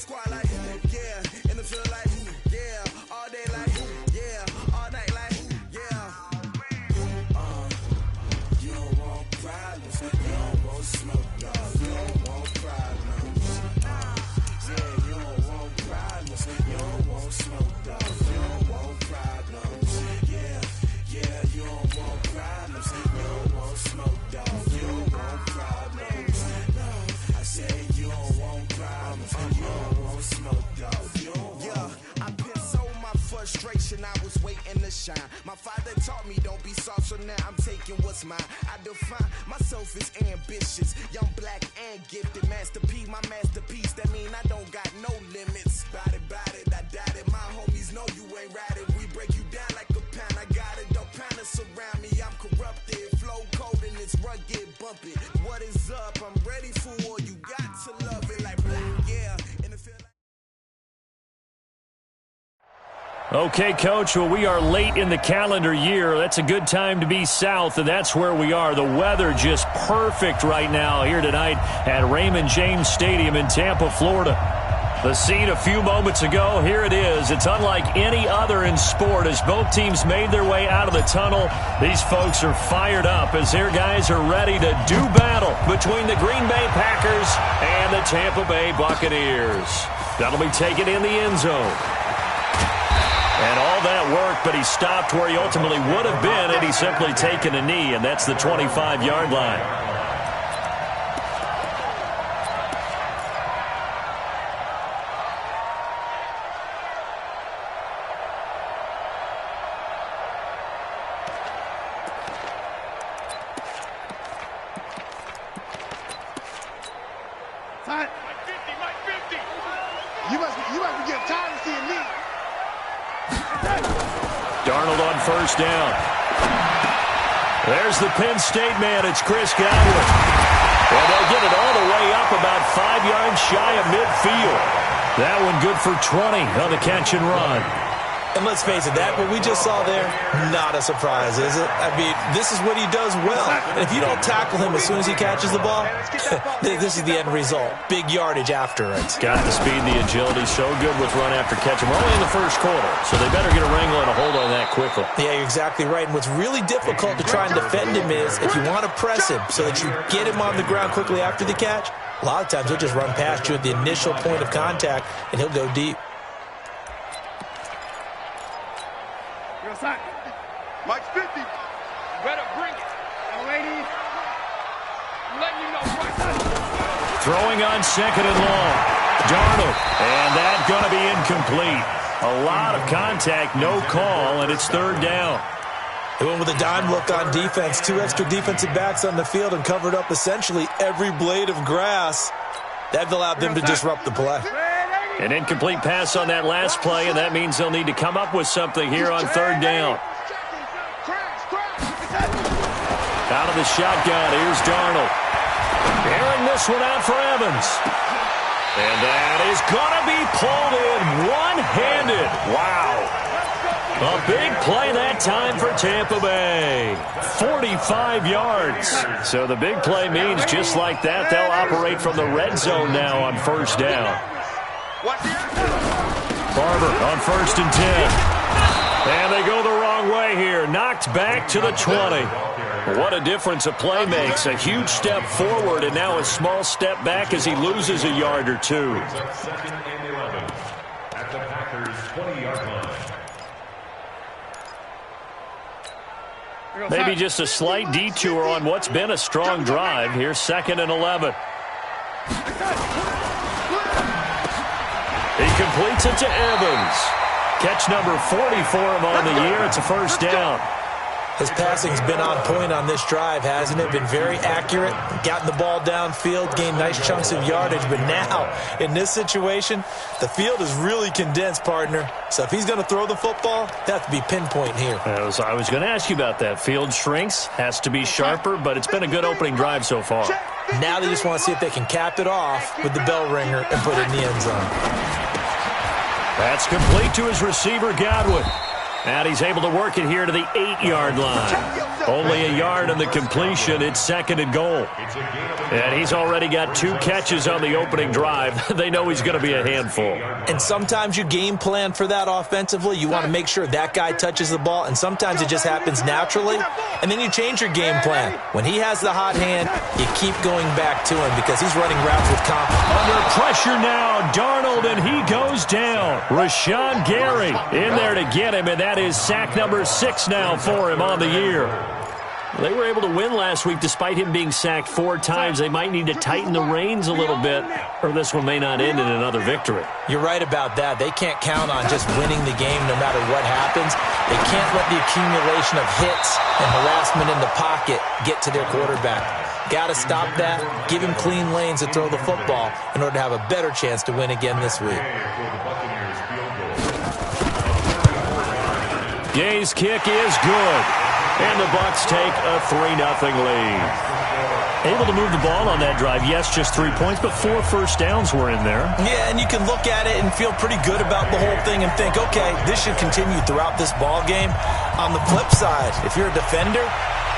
squad like, yeah. In the field like, yeah. All day like, yeah. All night like, yeah. You don't want problems. You don't want smoke, dog. You don't want problems. Yeah, you don't want problems. You don't want smoke, dog. You don't want problems. Yeah, you don't want problems. You don't want smoke, dog. You don't want problems. No, I said you don't want problems. You don't want smoke, dog. You don't want. I pissed so my frustration, I was waiting to shine. My father taught me don't be soft, so now I'm taking what's mine. I define myself as ambitious, young, black, and gifted. Master P, my masterpiece. That mean I don't got no limits. Bout it, I doubt it. My homies know you ain't ride it. We break you down like a pound. I got it, don't pound it surround me. I'm corrupted, flow cold and it's rugged, bump it. What is up? I'm ready for war. You got to love it like black, yeah. And it feel like. Okay, Coach, well, we are late in the calendar year. That's a good time to be south, and that's where we are. The weather just perfect right now here tonight at Raymond James Stadium in Tampa, Florida. The scene a few moments ago, here it is. It's unlike any other in sport as both teams made their way out of the tunnel. These folks are fired up as their guys are ready to do battle between the Green Bay Packers and the Tampa Bay Buccaneers. That'll be taken in the end zone. And all that work, but he stopped where he ultimately would have been had he simply taken a knee, and that's the 25-yard line. Darnold on first down. There's the Penn State man. It's Chris Godwin. Well, they'll get it all the way up about 5 yards shy of midfield. That one good for 20 on the catch and run. And let's face it, that what we just saw there, not a surprise, is it? I mean, this is what he does well. And if you don't tackle him as soon as he catches the ball, this is the end result. Big yardage after it. Got the speed, the agility, so good with run after catch. And we're only in the first quarter, so they better get a wrangle and a hold on that quickly. Yeah, you're exactly right. And what's really difficult to try and defend him is if you want to press him so that you get him on the ground quickly after the catch, a lot of times he'll just run past you at the initial point of contact, and he'll go deep. Mike's 50. You better bring it. Now, ladies, I'm letting you know right now. Throwing on second and long. Darnold. And that's going to be incomplete. A lot of contact, no call, and it's third down. They went with a dime look on defense. 2 extra defensive backs on the field and covered up essentially every blade of grass. That allowed them to disrupt the play. An incomplete pass on that last play, and that means they'll need to come up with something here on third down. Out of the shotgun, here's Darnold. Airing this one out for Evans. And that is going to be pulled in one-handed. Wow. A big play that time for Tampa Bay. 45 yards. So the big play means just like that, they'll operate from the red zone now on first down. Barber on first and 10. And they go the wrong way here. Knocked back to the 20. What a difference a play makes. A huge step forward and now a small step back as he loses a yard or two. At the Packers' 20-yard line. Maybe just a slight detour on what's been a strong drive. Here's second and 11. He completes it to Evans. Catch number 40 for him on the year. It's a first down. His passing's been on point on this drive, hasn't it? Been very accurate, gotten the ball downfield, gained nice chunks of yardage. But now, in this situation, the field is really condensed, partner. So if he's going to throw the football, they have to be pinpoint here. I was going to ask you about that. Field shrinks, has to be sharper, but it's been a good opening drive so far. Now they just want to see if they can cap it off with the bell ringer and put it in the end zone. That's complete to his receiver, Godwin. And he's able to work it here to the 8-yard line. Only a yard on the completion. It's 2nd and goal. And he's already got 2 catches on the opening drive. They know he's going to be a handful. And sometimes you game plan for that offensively. You want to make sure that guy touches the ball, and sometimes it just happens naturally. And then you change your game plan. When he has the hot hand, you keep going back to him because he's running routes with confidence. Under pressure now, Darnold, and he goes down. Rashawn Gary in there to get him, and that is sack number 6 now for him on the year. They were able to win last week despite him being sacked 4 times. They might need to tighten the reins a little bit, or this one may not end in another victory. You're right about that. They can't count on just winning the game no matter what happens. They can't let the accumulation of hits and harassment in the pocket get to their quarterback. Got to stop that, give him clean lanes to throw the football in order to have a better chance to win again this week. Gay's kick is good. And the Bucs take a 3-0 lead. Able to move the ball on that drive. Yes, just 3 points, but 4 first downs were in there. Yeah, and you can look at it and feel pretty good about the whole thing and think, okay, this should continue throughout this ball game. On the flip side, if you're a defender,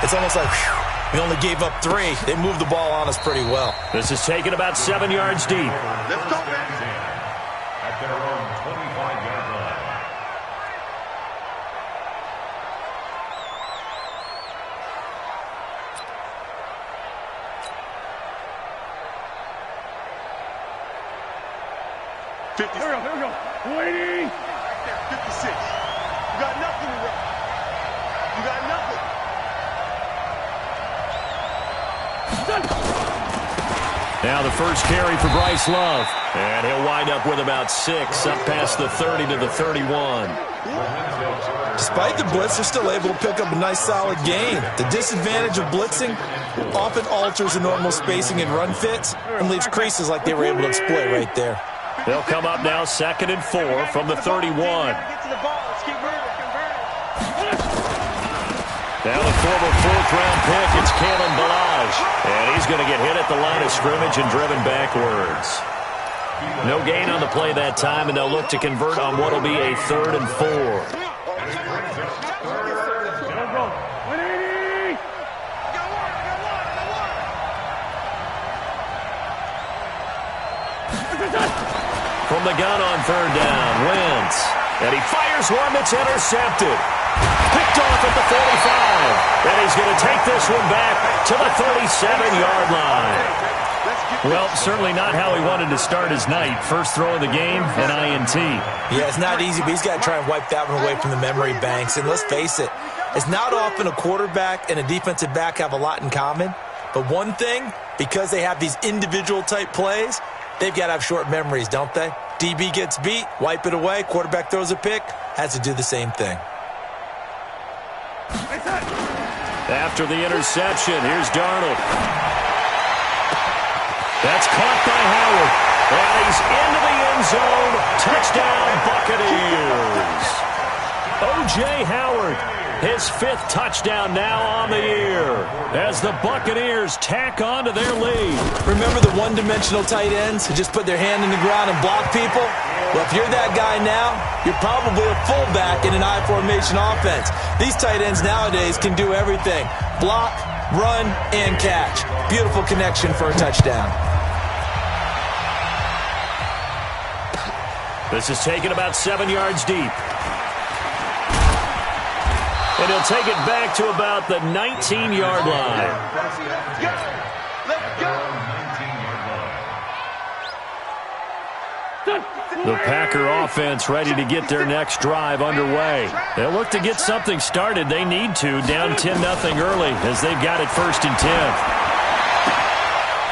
it's almost like, whew, we only gave up 3. They moved the ball on us pretty well. This is taken about 7 yards deep. Let's go, man. At their own 25-yard line. Here we go. 20. 56. You got nothing to run. You got nothing. Now the first carry for Bryce Love. And he'll wind up with about 6, up past the 30 to the 31. Despite the blitz, they're still able to pick up a nice solid gain. The disadvantage of blitzing often alters the normal spacing and run fits and leaves creases like they were able to exploit right there. They'll come up now 2nd and 4 from the 31. Get to the ball. Let's keep moving. Now the former 4th-round pick, it's Kalen Ballage. And he's going to get hit at the line of scrimmage and driven backwards. No gain on the play that time, and they'll look to convert on what will be a 3rd and 4. From the gun on 3rd down, Wentz. And he fires one that's intercepted. Picked off at the 45. And he's going to take this one back to the 37-yard line. Well, certainly not how he wanted to start his night. First throw of the game, an INT. Yeah, it's not easy, but he's got to try and wipe that one away from the memory banks. And let's face it, it's not often a quarterback and a defensive back have a lot in common. But one thing, because they have these individual type plays, they've got to have short memories, don't they? DB gets beat, wipe it away, quarterback throws a pick, has to do the same thing. After the interception, here's Darnold. That's caught by Howard. And he's into the end zone. Touchdown, Buccaneers. O.J. Howard, his 5th touchdown now on the year as the Buccaneers tack on to their lead. Remember the one-dimensional tight ends who just put their hand in the ground and block people? Well, if you're that guy now, you're probably a fullback in an I-formation offense. These tight ends nowadays can do everything. Block, run, and catch. Beautiful connection for a touchdown. This is taken about 7 yards deep. And he'll take it back to about the 19-yard line. Let's go. The Packer offense ready to get their next drive underway. They'll look to get something started. They need to, down 10-0 early as they've got it 1st and 10.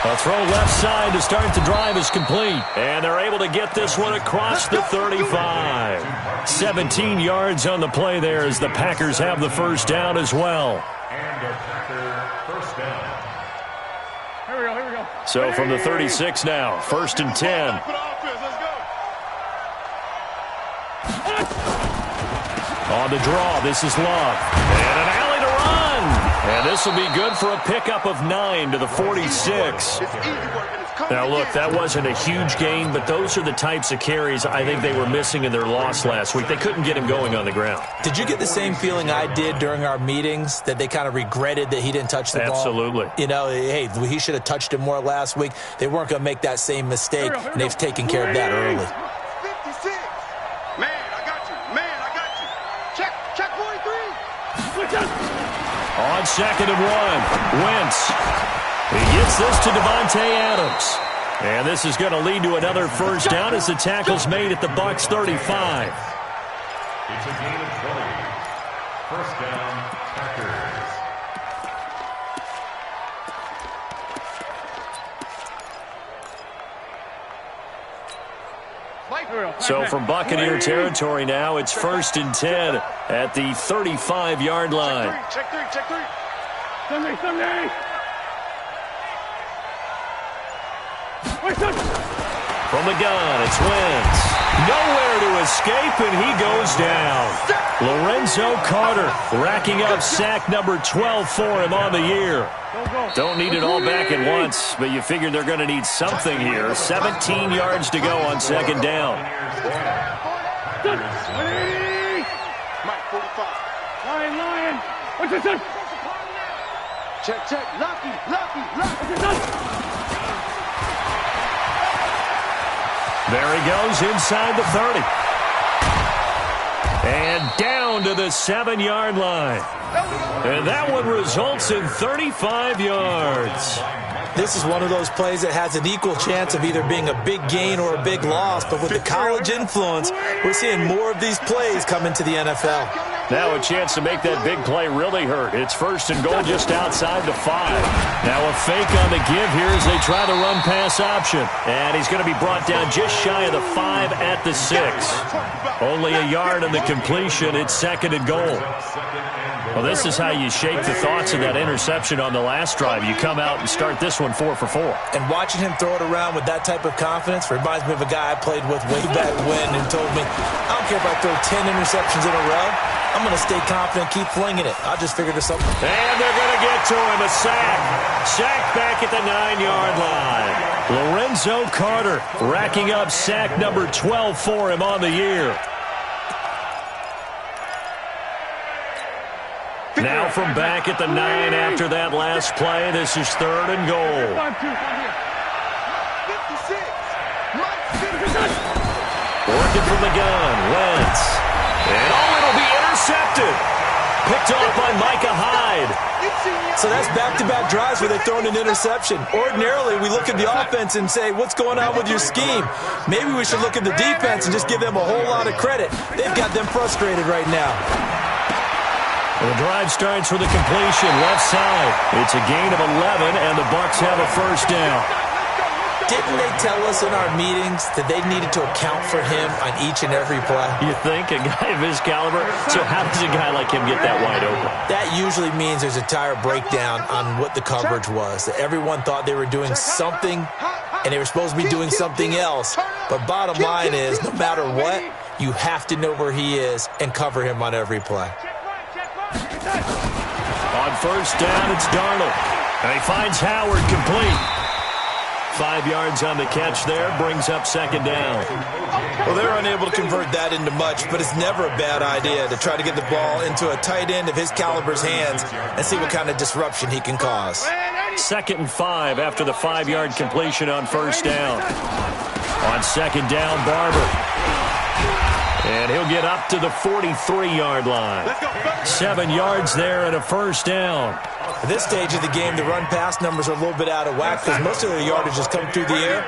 A throw left side to start the drive is complete. And they're able to get this one across the 35. 17 yards on the play there as the Packers have the first down as well. And a Packer first down. Here we go. So from the 36 now, 1st and 10. On the draw, this is Love. And an alley to run. And this will be good for a pickup of 9 to the 46. Now, look, that wasn't a huge gain, but those are the types of carries I think they were missing in their loss last week. They couldn't get him going on the ground. Did you get the same feeling I did during our meetings, that they kind of regretted that he didn't touch the ball? Absolutely. You know, hey, he should have touched it more last week. They weren't going to make that same mistake, and they've taken care of that early. 56. Man, I got you. Man, I got you. Check 43. On 2nd and 1, Wentz. He gets this to Devontae Adams. And this is going to lead to another first down as the tackle's made at the Bucs 35. It's a gain of 20. First down, Packers. So from Buccaneer territory now, it's 1st and 10 at the 35-yard line. Check three. Sunday. From the gun, it's Wentz. Nowhere to escape, and he goes down. Lorenzo Carter racking up sack number 12 for him on the year. Don't need it all back at once, but you figure they're going to need something here. 17 yards to go on 2nd down. Mike, 45. Lion. What's this? Check. Lucky. There he goes inside the 30. And down to the 7-yard line. And that one results in 35 yards. This is one of those plays that has an equal chance of either being a big gain or a big loss. But with the college influence, we're seeing more of these plays come into the NFL. Now a chance to make that big play really hurt. It's 1st and goal just outside the 5. Now a fake on the give here as they try the run-pass option. And he's going to be brought down just shy of the 5 at the 6. Only a yard on the completion. It's 2nd and goal. Well, this is how you shake the thoughts of that interception on the last drive. You come out and start this one 4 for 4. And watching him throw it around with that type of confidence reminds me of a guy I played with way back when and told me, I don't care if I throw 10 interceptions in a row. I'm going to stay confident, keep flinging it. I'll just figure this out. And they're going to get to him, a sack. Sack back at the 9-yard line. Lorenzo Carter racking up sack number 12 for him on the year. Now from back at the 9 after that last play, this is 3rd and goal. 56. Working from the gun, Wentz. And it'll be intercepted. Picked off by Micah Hyde. So that's back-to-back drives where they've thrown an interception. Ordinarily, we look at the offense and say, what's going on with your scheme? Maybe we should look at the defense and just give them a whole lot of credit. They've got them frustrated right now. The drive starts with a completion, left side. It's a gain of 11, and the Bucs have a first down. Didn't they tell us in our meetings that they needed to account for him on each and every play? You think? A guy of his caliber? So how does a guy like him get that wide open? That usually means there's a tire breakdown on what the coverage was. That everyone thought they were doing something, and they were supposed to be doing something else. But bottom line is, no matter what, you have to know where he is and cover him on every play. On first down, it's Darnold. And he finds Howard complete. 5 yards on the catch there, brings up 2nd down. Well, they're unable to convert that into much, but it's never a bad idea to try to get the ball into a tight end of his caliber's hands and see what kind of disruption he can cause. 2nd and 5 after the 5-yard completion on first down. On 2nd down, Barber. And he'll get up to the 43-yard line. 7 yards there and a first down. At this stage of the game, the run-pass numbers are a little bit out of whack because most of the yardage has come through the air.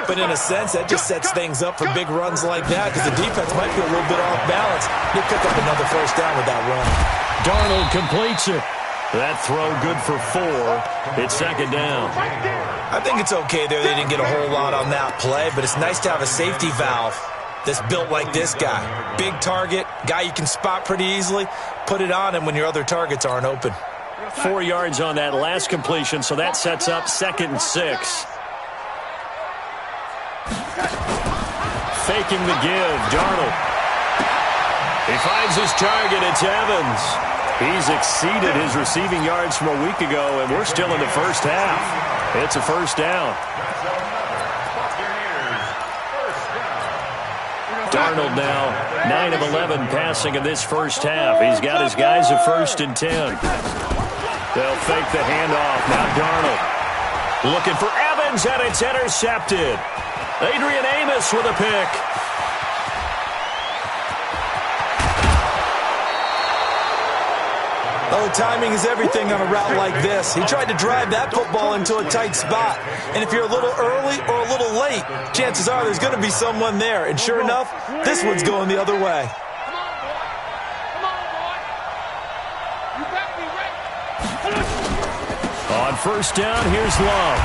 But in a sense, that just sets things up for big runs like that because the defense might be a little bit off balance. They pick up another first down with that run. Darnold completes it. That throw good for 4. It's 2nd down. I think it's okay there. They didn't get a whole lot on that play, but it's nice to have a safety valve that's built like this guy. Big target, guy you can spot pretty easily. Put it on him when your other targets aren't open. 4 yards on that last completion, so that sets up 2nd and 6. Faking the give, Darnold. He finds his target, it's Evans. He's exceeded his receiving yards from a week ago, and we're still in the first half. It's a first down. Darnold now 9 of 11 passing in this first half. He's got his guys at 1st and 10. They'll fake the handoff. Now Darnold looking for Evans, and it's intercepted. Adrian Amos with a pick. Oh, timing is everything on a route like this. He tried to drive that football into a tight spot. And if you're a little early or a little late, chances are there's going to be someone there. And sure enough, this one's going the other way. Come on, boy. You better be ready. On first down, here's Love.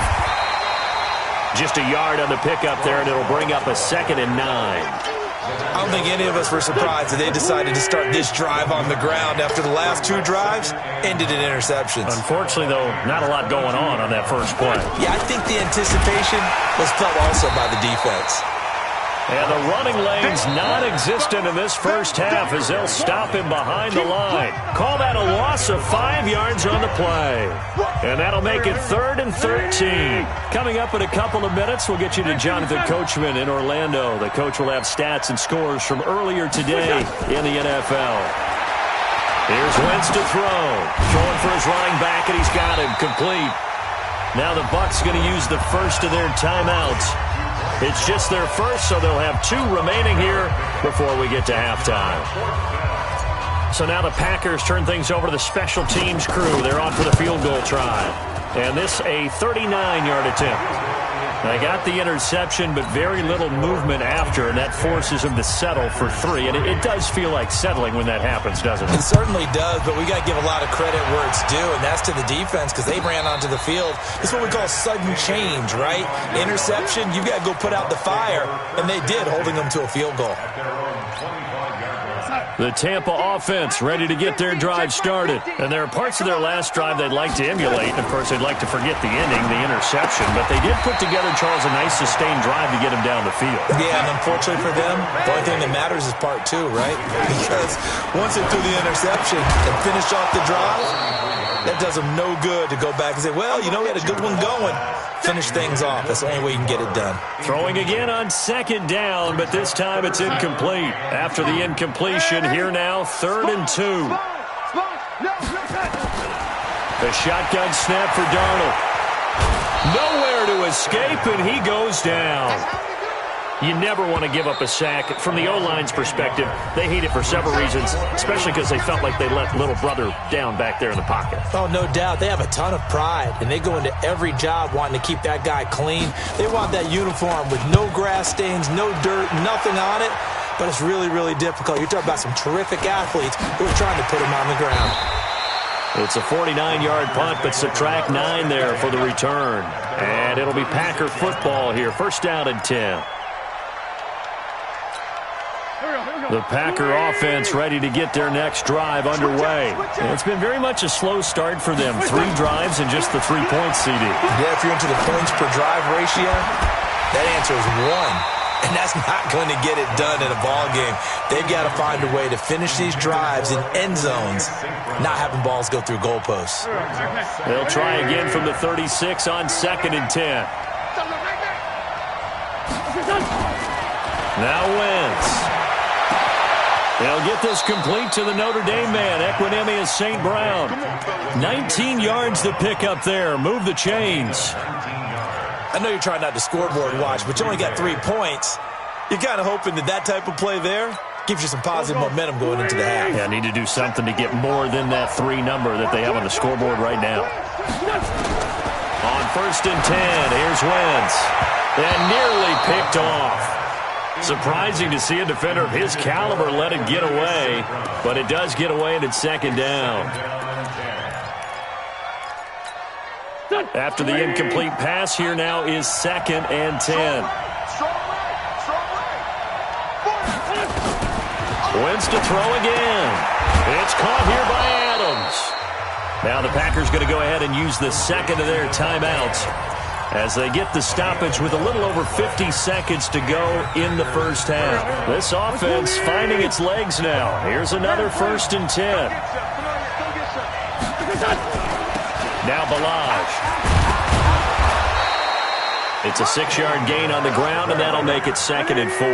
Just a yard on the pickup there, and it'll bring up a 2nd and 9. I don't think any of us were surprised that they decided to start this drive on the ground after the last 2 drives ended in interceptions. Unfortunately, though, not a lot going on that first play. Yeah, I think the anticipation was felt also by the defense. And the running lane's non-existent in this first half as they'll stop him behind the line. Call that a loss of 5 yards on the play. And that'll make it 3rd and 13. Coming up in a couple of minutes, we'll get you to Jonathan Coachman in Orlando. The coach will have stats and scores from earlier today in the NFL. Here's Wentz to throw. Throwing for his running back, and he's got him complete. Now the Bucs going to use the first of their timeouts. It's just their first, so they'll have 2 remaining here before we get to halftime. So now the Packers turn things over to the special teams crew. They're on for the field goal try. And this a 39-yard attempt. They got the interception, but very little movement after, and that forces them to settle for 3. And it does feel like settling when that happens, doesn't it? It certainly does, but we got to give a lot of credit where it's due, and that's to the defense because they ran onto the field. It's what we call sudden change, right? Interception, you got to go put out the fire, and they did, holding them to a field goal. The Tampa offense ready to get their drive started. And there are parts of their last drive they'd like to emulate. And, of course, they'd like to forget the ending, the interception. But they did put together, Charles, a nice sustained drive to get him down the field. Yeah, and unfortunately for them, the only thing that matters is part 2, right? Because once they threw the interception and finished off the drive, that does them no good to go back and say, well, you know, we had a good one going. Finish things off. That's the only way you can get it done. Throwing again on 2nd down, but this time it's incomplete. After the incompletion, here now, 3rd and 2. The shotgun snap for Darnold. Nowhere to escape, and he goes down. You never want to give up a sack. From the O-line's perspective, they hate it for several reasons, especially because they felt like they let little brother down back there in the pocket. Oh, no doubt. They have a ton of pride, and they go into every job wanting to keep that guy clean. They want that uniform with no grass stains, no dirt, nothing on it, but it's really, really difficult. You're talking about some terrific athletes who are trying to put him on the ground. It's a 49-yard punt, but subtract 9 there for the return. And it'll be Packer football here. 1st down and 10. The Packer offense ready to get their next drive underway. And it's been very much a slow start for them. 3 drives and just the 3 points, CD. Yeah, if you're into the points per drive ratio, that answer is 1. And that's not going to get it done in a ball game. They've got to find a way to finish these drives in end zones, not having balls go through goalposts. They'll try again from the 36 on 2nd and 10. Now Wentz. They'll get this complete to the Notre Dame man, Equinemius St. Brown. 19 yards to pick up there. Move the chains. I know you're trying not to scoreboard watch, but you only got 3 points. You're kind of hoping that type of play there gives you some positive momentum going into the half. Yeah, need to do something to get more than that 3 number that they have on the scoreboard right now. On 1st and 10, here's Wentz. And nearly picked off. Surprising to see a defender of his caliber let it get away, but it does get away and it's 2nd down. After the incomplete pass, here now is 2nd and 10. Wentz to throw again. It's caught here by Adams. Now the Packers going to go ahead and use the 2nd of their timeouts as they get the stoppage with a little over 50 seconds to go in the first half. This offense finding its legs now. Here's another 1st and 10. Now Balaj. It's a 6-yard gain on the ground, and that'll make it 2nd and 4.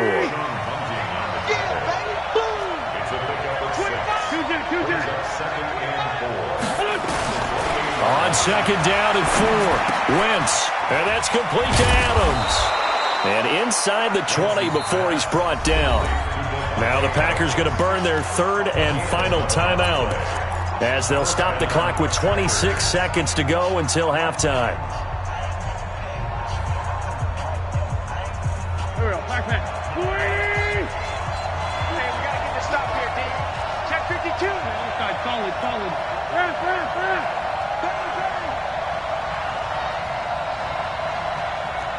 On 2nd down and 4, Wentz, and that's complete to Adams. And inside the 20 before he's brought down. Now the Packers going to burn their 3rd and final timeout as they'll stop the clock with 26 seconds to go until halftime. Here we go, back. Hey, we got to get the stop here, D. Check 52. Outside, solid.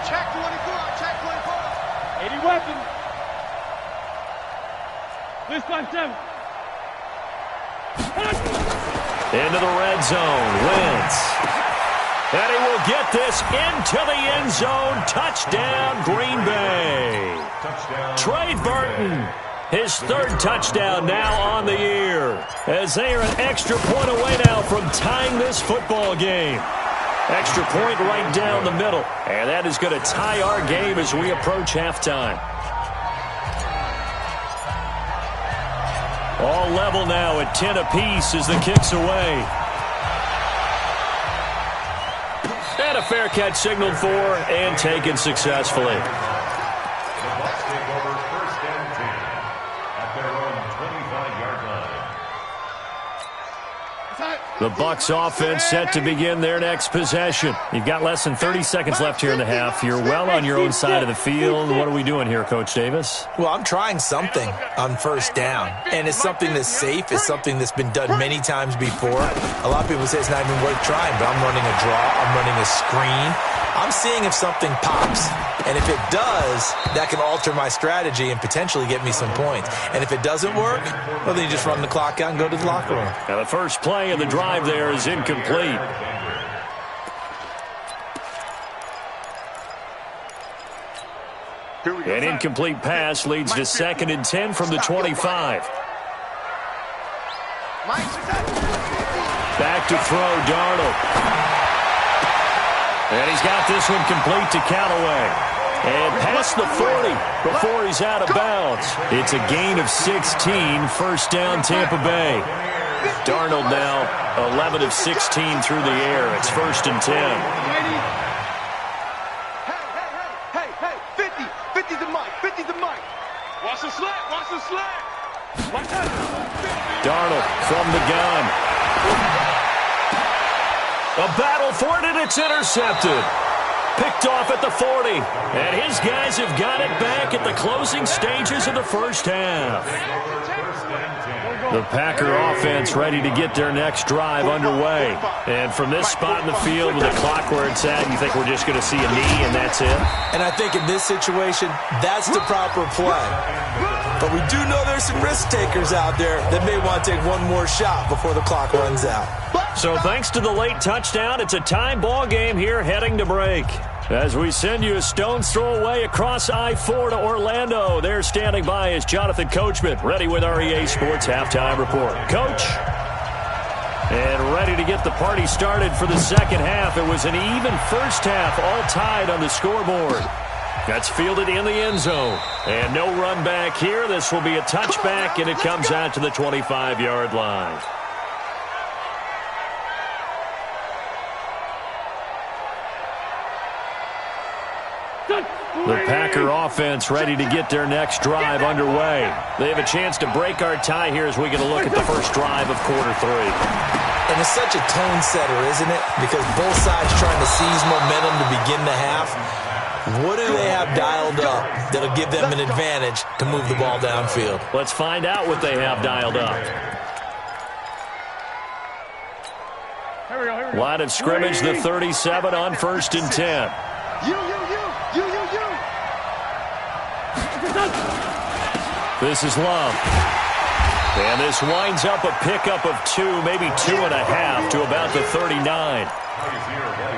Check 24. 80 weapons. This 5-7. Into the red zone, Wentz. And he will get this into the end zone. Touchdown, Green Bay. Trey Burton, his 3rd touchdown now on the year, as they are an extra point away now from tying this football game. Extra point right down the middle, and that is going to tie our game as we approach halftime. All level now at 10 apiece as the kick's away. And a fair catch signaled for and taken successfully. The Bucs take over 1st and 10 at their own 25-yard line. The Bucs offense set to begin their next possession. You've got less than 30 seconds left here in the half. You're well on your own side of the field. What are we doing here, Coach Davis? Well, I'm trying something on 1st down, and it's something that's safe. It's something that's been done many times before. A lot of people say it's not even worth trying, but I'm running a draw. I'm running a screen. I'm seeing if something pops, and if it does, that can alter my strategy and potentially get me some points. And if it doesn't work, well, then you just run the clock out and go to the locker room. Now, the first play of the drive there is incomplete. An incomplete pass leads to 2nd and 10 from the 25. Back to throw, Darnold. And he's got this one complete to Callaway. And past the 40 before he's out of bounds. It's a gain of 16, 1st down Tampa Bay. Darnold now 11 of 16 through the air. It's 1st and 10. Hey, 50's the mic. Watch the slack. Darnold from the gun. A battle for it, and it's intercepted. Picked off at the 40. And his guys have got it back at the closing stages of the first half. The Packer offense ready to get their next drive underway. And from this spot in the field with the clock where it's at, you think we're just going to see a knee and that's it? And I think in this situation, that's the proper play. But we do know there's some risk takers out there that may want to take one more shot before the clock runs out. So thanks to the late touchdown, it's a tie ball game here heading to break. As we send you a stone's throw away across I-4 to Orlando. There standing by is Jonathan Coachman, ready with our EA Sports Halftime Report. Coach? And ready to get the party started for the second half. It was an even first half, all tied on the scoreboard. That's fielded in the end zone. And no run back here. This will be a touchback, and it comes out to the 25-yard line. The Packer offense ready to get their next drive underway. They have a chance to break our tie here as we get a look at the first drive of quarter 3. And it's such a tone setter, isn't it? Because both sides trying to seize momentum to begin the half. What do they have dialed up that'll give them an advantage to move the ball downfield? Let's find out what they have dialed up. Line of scrimmage, the 37 on 1st and 10. You. This is Love. And this winds up a pickup of 2, maybe 2.5 to about the 39.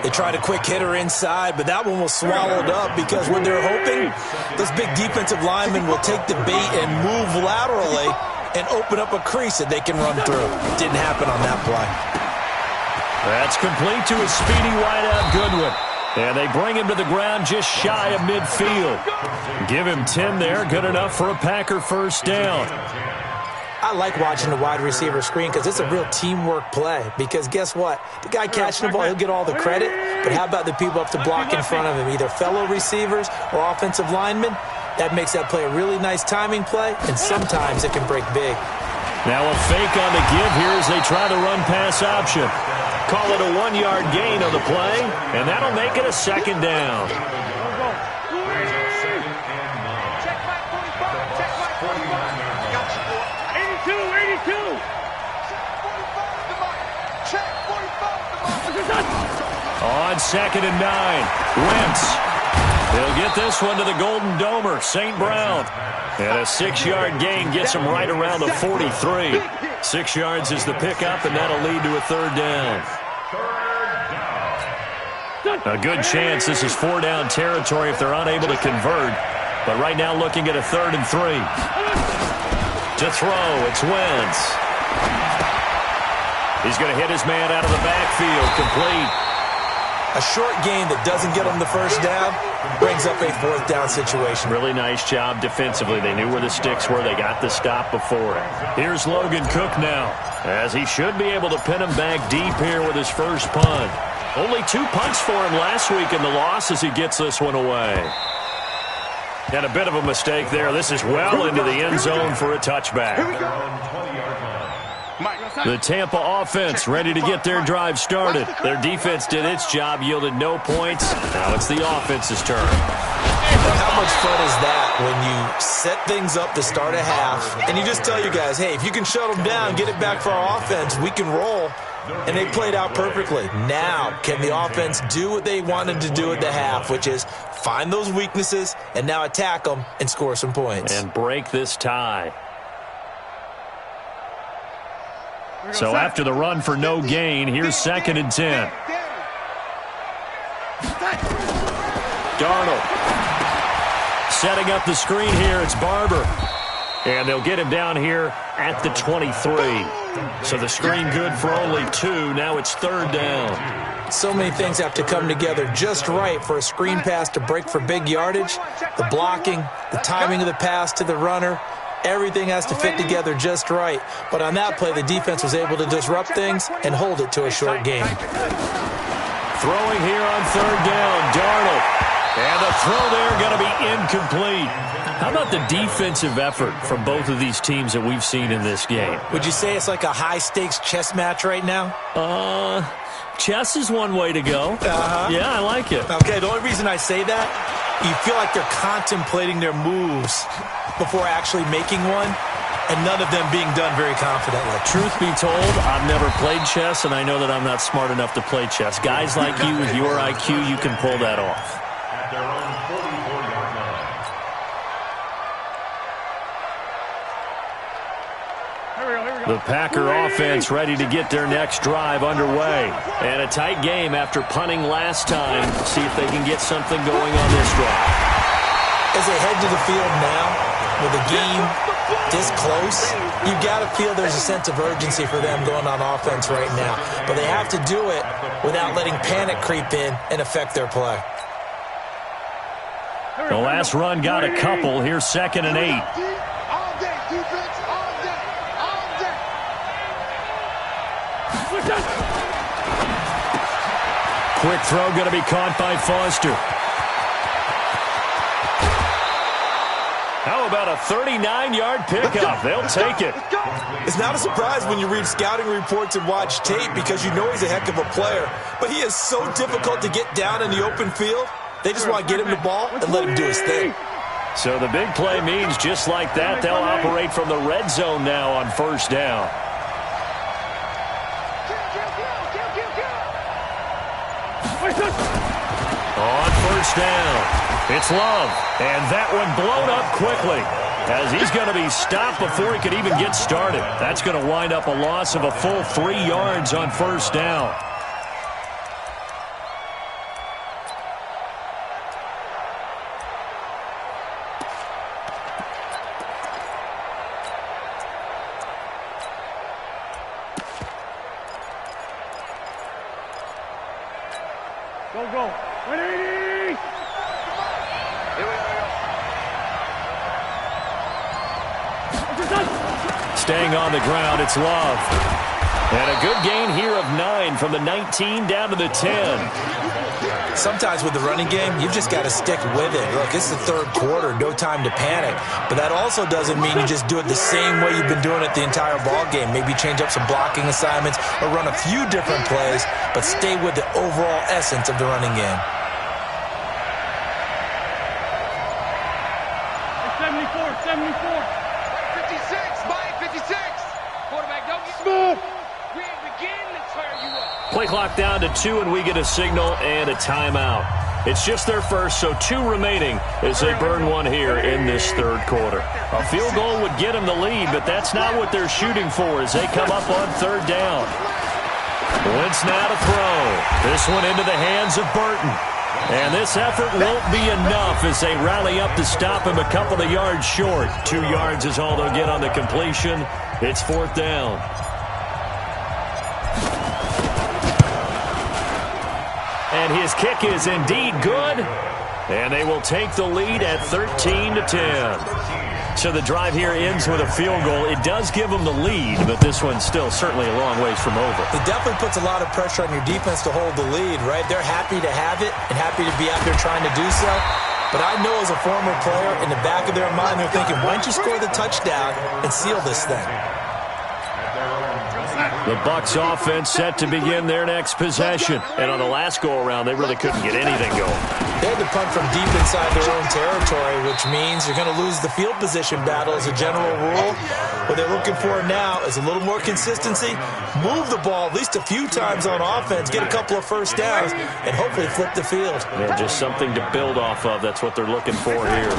They tried a quick hitter inside, but that one was swallowed up because what they're hoping, this big defensive lineman will take the bait and move laterally and open up a crease that they can run through. Didn't happen on that play. That's complete to a speedy wideout Goodwin. And they bring him to the ground just shy of midfield. Give him 10 there. Good enough for a Packer first down. I like watching the wide receiver screen because it's a real teamwork play. Because guess what? The guy catching the ball, he'll get all the credit. But how about the people up to block in front of him, either fellow receivers or offensive linemen? That makes that play a really nice timing play, and sometimes it can break big. Now a fake on the give here as they try the run-pass option. Call it a 1-yard gain on the play, and that'll make it a second down. On 2nd and 9, Wentz. He'll get this one to the Golden Domer, St. Brown. And a 6-yard gain gets him right around the 43. 6 yards is the pickup, and that'll lead to a third down. A good chance this is 4-down territory if they're unable to convert. But right now looking at a 3rd and 3. To throw, it's Wentz. He's going to hit his man out of the backfield, complete. A short gain that doesn't get him the first down brings up a 4th down situation. Really nice job defensively. They knew where the sticks were. They got the stop before it. Here's Logan Cook now, as he should be able to pin him back deep here with his first punt. Only 2 punts for him last week in the loss as he gets this one away. And a bit of a mistake there. This is well into the end zone for a touchback. The Tampa offense ready to get their drive started. Their defense did its job, yielded no points. Now it's the offense's turn. How much fun is that when you set things up to start a half, and you just tell your guys, hey, if you can shut them down, get it back for our offense, we can roll. And they played out perfectly. Now, can the offense do what they wanted to do at the half, which is find those weaknesses and now attack them and score some points. And break this tie. So after the run for no gain, here's 2nd and 10. Darnold. Setting up the screen here, it's Barber. And they'll get him down here at the 23. So the screen good for only 2. Now it's 3rd down. So many things have to come together just right for a screen pass to break for big yardage. The blocking, the timing of the pass to the runner, everything has to fit together just right. But on that play, the defense was able to disrupt things and hold it to a short gain. Throwing here on 3rd down, Darnold. And the throw there going to be incomplete. How about the defensive effort from both of these teams that we've seen in this game? Would you say it's like a high-stakes chess match right now? Chess is one way to go. Yeah, I like it. Okay, the only reason I say that, you feel like they're contemplating their moves before actually making one, and none of them being done very confidently. Truth be told, I've never played chess, and I know that I'm not smart enough to play chess. Guys like you with your IQ, you can pull that off. At their own 44-yard line. The Packer offense ready to get their next drive underway. And a tight game after punting last time. See if they can get something going on this drive. As they head to the field now, with the game this close, you got to feel there's a sense of urgency for them going on offense right now. But they have to do it without letting panic creep in and affect their play. The last run got a couple. Here's 2nd and 8. All day, defense, all day, all day. Quick throw going to be caught by Foster. How about a 39-yard pickup? They'll take it. It's not a surprise when you read scouting reports and watch tape because you know he's a heck of a player. But he is so difficult to get down in the open field. They just want to get him the ball and let him do his thing. So the big play means just like that, they'll operate from the red zone now on 1st down. On 1st down. It's Love, and that one blown up quickly as he's going to be stopped before he could even get started. That's going to wind up a loss of a full 3 yards on 1st down. Go. 180. Staying on the ground, it's Love. And a good gain here of 9 from the 19 down to the 10. Sometimes with the running game, you've just got to stick with it. Look, it's the third quarter, no time to panic. But that also doesn't mean you just do it the same way you've been doing it the entire ball game. Maybe change up some blocking assignments or run a few different plays, but stay with the overall essence of the running game. 74. 56, Mike, 56. Quarterback, don't get smooth. We ain't begin to tear you up. Play clock down to 2, and we get a signal and a timeout. It's just their first, so 2 remaining as they burn one here in this third quarter. A field goal would get them the lead, but that's not what they're shooting for as they come up on third down. Wentz now to throw. This one into the hands of Burton. And this effort won't be enough as they rally up to stop him a couple of yards short. 2 yards is all they'll get on the completion. It's fourth down. And his kick is indeed good. And they will take the lead at 13-10. So the drive here ends with a field goal. It does give them the lead, but this one's still certainly a long ways from over. It definitely puts a lot of pressure on your defense to hold the lead, right? They're happy to have it and happy to be out there trying to do so. But I know as a former player, in the back of their mind, they're thinking, why don't you score the touchdown and seal this thing? The Bucs offense set to begin their next possession. And on the last go-around, they really couldn't get anything going. They had to punt from deep inside their own territory, which means you're going to lose the field position battle as a general rule. What they're looking for now is a little more consistency, move the ball at least a few times on offense, get a couple of first downs, and hopefully flip the field. Yeah, just something to build off of. That's what they're looking for here.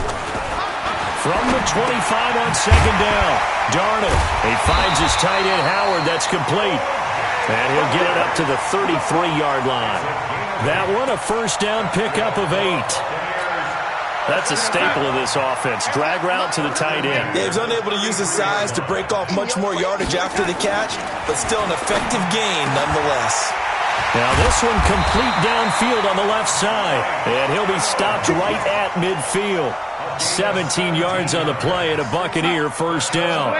From the 25 on second down, Darnold. He finds his tight end, Howard. That's complete. And he'll get it up to the 33-yard line. That one, a first down pickup of 8. That's a staple of this offense. Drag route to the tight end. Yeah, he was unable to use his size to break off much more yardage after the catch, but still an effective gain nonetheless. Now this one complete downfield on the left side. And he'll be stopped right at midfield. 17 yards on the play and a Buccaneer first down.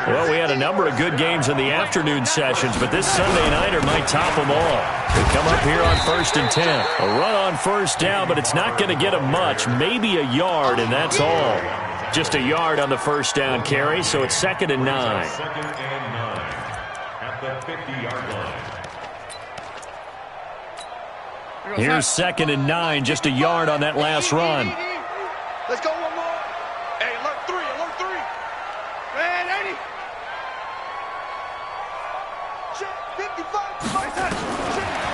Well, we had a number of good games in the afternoon sessions, but this Sunday nighter might top them all. They come up here on 1st and 10. A run on first down, but it's not going to get them much. Maybe a yard, and that's all. Just a yard on the first down carry, so it's 2nd and 9. 2nd and 9 at the 50-yard line. Here's 2nd and 9, just a yard on that last run. Let's go one more. Hey, alert 3. Man, 80.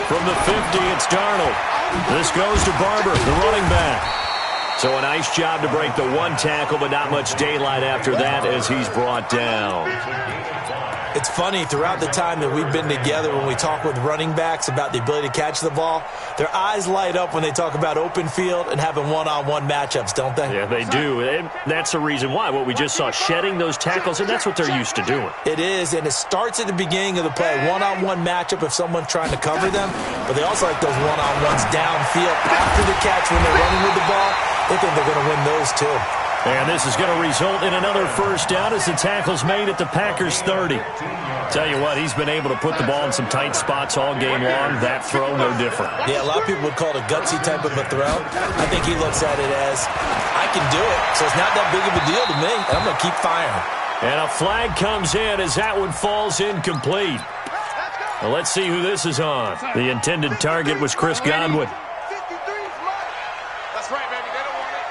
From the 50, it's Darnold. This goes to Barber, the running back. So a nice job to break the one tackle, but not much daylight after that as he's brought down. It's funny, throughout the time that we've been together, when we talk with running backs about the ability to catch the ball, their eyes light up when they talk about open field and having one-on-one matchups, don't they? Yeah, they do. And that's the reason why. What we just saw, shedding those tackles, and that's what they're used to doing. It is, and it starts at the beginning of the play. One-on-one matchup if someone's trying to cover them, but they also like those one-on-ones downfield after the catch when they're running with the ball. They think they're going to win those too. And this is going to result in another first down as the tackle's made at the Packers' 30. Tell you what, he's been able to put the ball in some tight spots all game long. That throw, no different. Yeah, a lot of people would call it a gutsy type of a throw. I think he looks at it as, I can do it, so it's not that big of a deal to me, and I'm going to keep firing. And a flag comes in as that one falls incomplete. Well, let's see who this is on. The intended target was Chris Godwin. That's right, baby. They don't want it.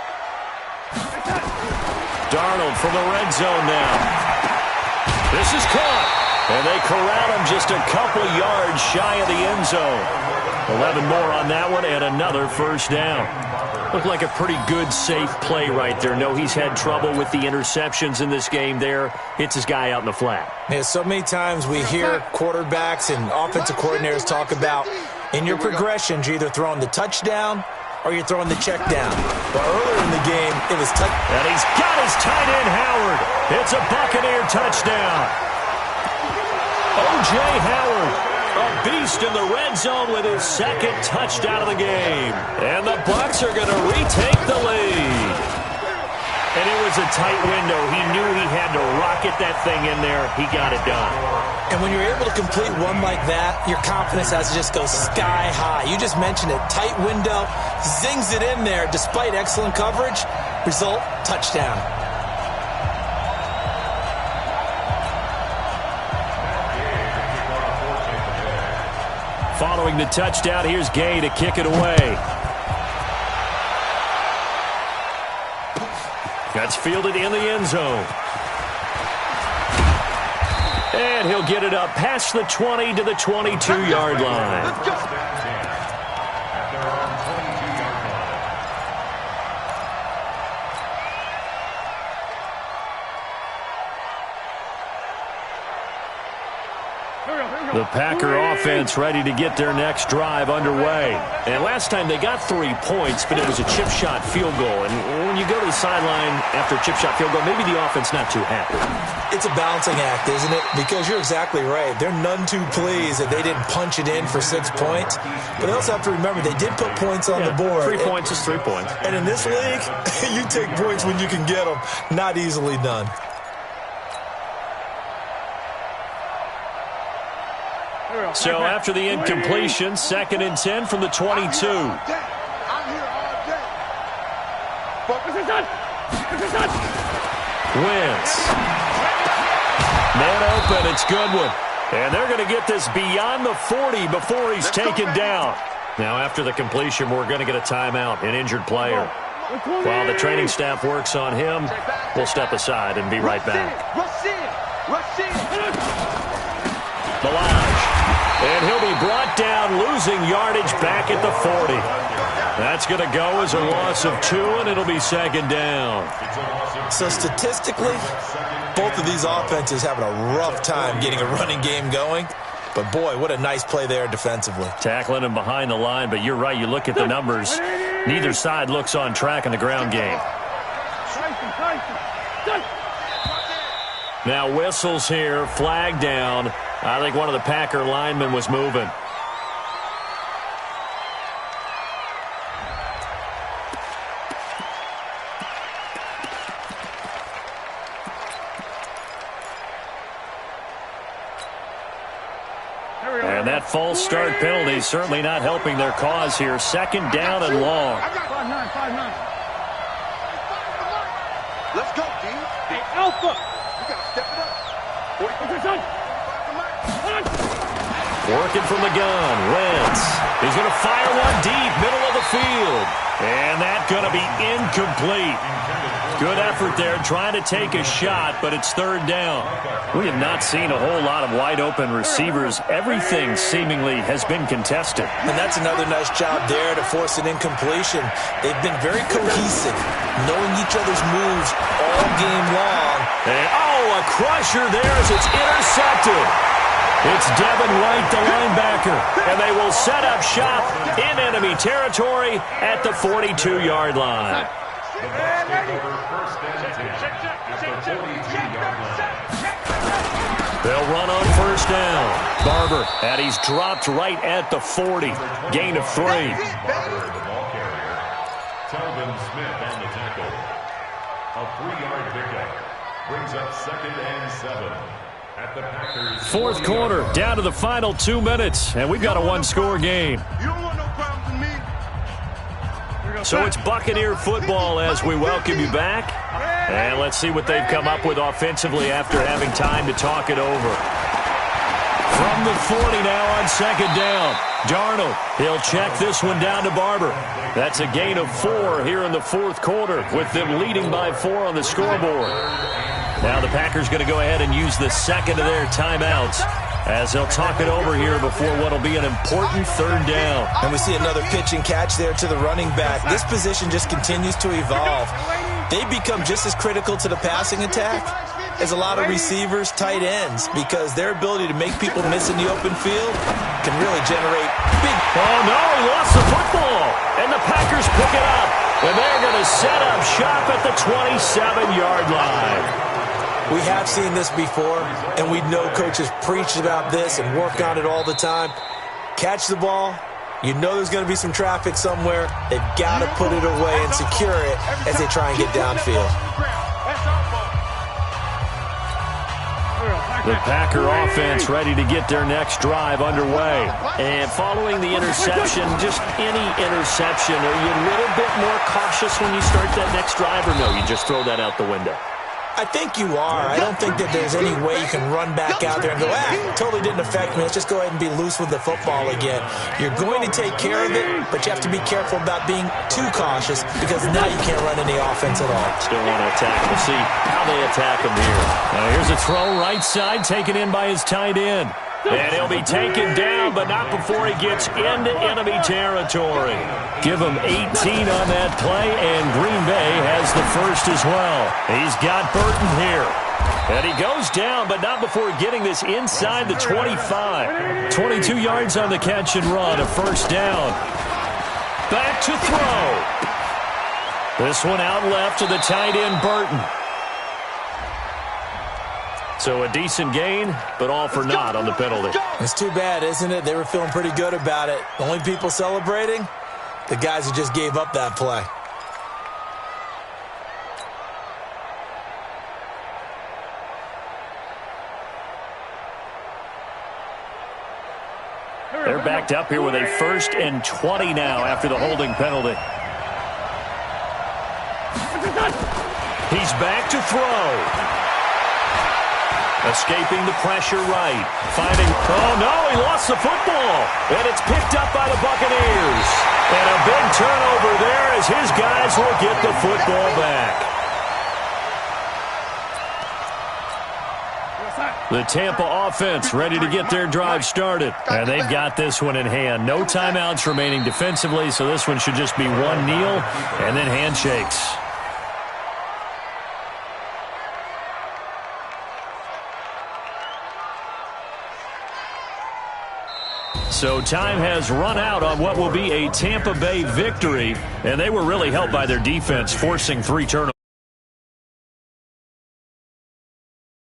Darnold from the red zone now. This is caught. And they corral him just a couple yards shy of the end zone. 11 more on that one and another first down. Looked like a pretty good, safe play right there. No, he's had trouble with the interceptions in this game there. Hits his guy out in the flat. Yeah, so many times we hear quarterbacks and offensive coordinators talk about in your progressions, you're either throwing the touchdown or you're throwing the check down. But earlier in the game, it was touchdown. And he's got his tight end, Howard. It's a Buccaneer touchdown. O.J. Howard A beast in the red zone with his second touchdown of the game. And the Bucs are going to retake the lead. And it was a tight window. He knew he had to rocket that thing in there. He got it done. And when you're able to complete one like that, your confidence has to just go sky high. You just mentioned it. Tight window, zings it in there despite excellent coverage. Result, touchdown. Following the touchdown, here's Gay to kick it away. That's fielded in the end zone. And he'll get it up past the 20 to the 22-yard line. At their own 22-yard line. The Packer offense ready to get their next drive underway. And last time they got 3 points, but it was a chip shot field goal. And when you go to the sideline after a chip shot field goal, maybe the offense not too happy. It's a balancing act, isn't it? Because you're exactly right. They're none too pleased that they didn't punch it in for 6 points. But they also have to remember they did put points on the board. 3 points is 3 points. And in this league, you take points when you can get them. Not easily done. So after the incompletion, 2nd and 10 from the 22. I'm here all day. Wentz. Man open, it's Goodwin. And they're going to get this beyond the 40 before he's taken down. Now after the completion, we're going to get a timeout, an injured player. While the training staff works on him, we'll step aside and be right back. Rush in. Melange. And he'll be brought down, losing yardage back at the 40. That's going to go as a loss of 2, and it'll be 2nd down. So statistically, both of these offenses having a rough time getting a running game going. But, boy, what a nice play there defensively. Tackling him behind the line, but you're right. You look at the numbers. Neither side looks on track in the ground game. Now whistles here, flag down. I think one of the Packer linemen was moving. And that false start penalty is certainly not helping their cause here. 2nd down and long. 5-9. Let's go, D. Hey, Alpha. You got to step it up. 40%. Working from the gun. Wentz. He's going to fire one deep, middle of the field. And that's going to be incomplete. Good effort there, trying to take a shot, but it's 3rd down. We have not seen a whole lot of wide-open receivers. Everything seemingly has been contested. And that's another nice job there to force an incompletion. They've been very cohesive, knowing each other's moves all game long. And, a crusher there as it's intercepted. It's Devin White, the linebacker, and they will set up shop in enemy territory at the 42-yard line. The Bucs take over 1st and 10 at the 42-yard line. They'll run on 1st down. Barber, and he's dropped right at the 40. Gain of 3. Barber, the ball carrier. Telvin Smith on the tackle. A 3-yard pickup brings up 2nd and 7 at the Packers. 4th quarter, down to the final 2 minutes, and we've got a 1-score game. You don't want no problems with me. So it's Buccaneer football as we welcome you back. And let's see what they've come up with offensively after having time to talk it over. From the 40 now on 2nd down. Darnold, he'll check this one down to Barber. That's a gain of 4 here in the 4th quarter, with them leading by 4 on the scoreboard. Now the Packers going to go ahead and use the 2nd of their timeouts as they'll talk it over here before what will be an important 3rd down. And we see another pitch and catch there to the running back. This position just continues to evolve. They become just as critical to the passing attack as a lot of receivers, tight ends, because their ability to make people miss in the open field can really generate big... Oh, no, he lost the football. And the Packers pick it up. And they're going to set up shop at the 27-yard line. We have seen this before, and we know coaches preach about this and work on it all the time. Catch the ball. You know there's going to be some traffic somewhere. They've got to put it away and secure it as they try and get downfield. The Packer offense ready to get their next drive underway. And following the interception, just any interception, are you a little bit more cautious when you start that next drive, or no, you just throw that out the window? I think you are. I don't think that there's any way you can run back out there and go, totally didn't affect me. Let's just go ahead and be loose with the football again. You're going to take care of it, but you have to be careful about being too cautious because now you can't run any offense at all. Still want to attack. We'll see how they attack him here. Here's a throw right side, taken in by his tight end. And he'll be taken down, but not before he gets into enemy territory. Give him 18 on that play, and Green Bay has the first as well. He's got Burton here. And he goes down, but not before getting this inside the 25. 22 yards on the catch and run, a first down. Back to throw. This one out left to the tight end, Burton. So a decent gain, but all for naught on the penalty. It's too bad, isn't it? They were feeling pretty good about it. The only people celebrating, the guys who just gave up that play. They're backed up here with a 1st and 20 now after the holding penalty. He's back to throw. Escaping the pressure right. Finding, oh no, he lost the football. And it's picked up by the Buccaneers. And a big turnover there as his guys will get the football back. The Tampa offense ready to get their drive started. And they've got this one in hand. No timeouts remaining defensively, so this one should just be one kneel and then handshakes. So time has run out on what will be a Tampa Bay victory, and they were really helped by their defense, forcing 3 turnovers.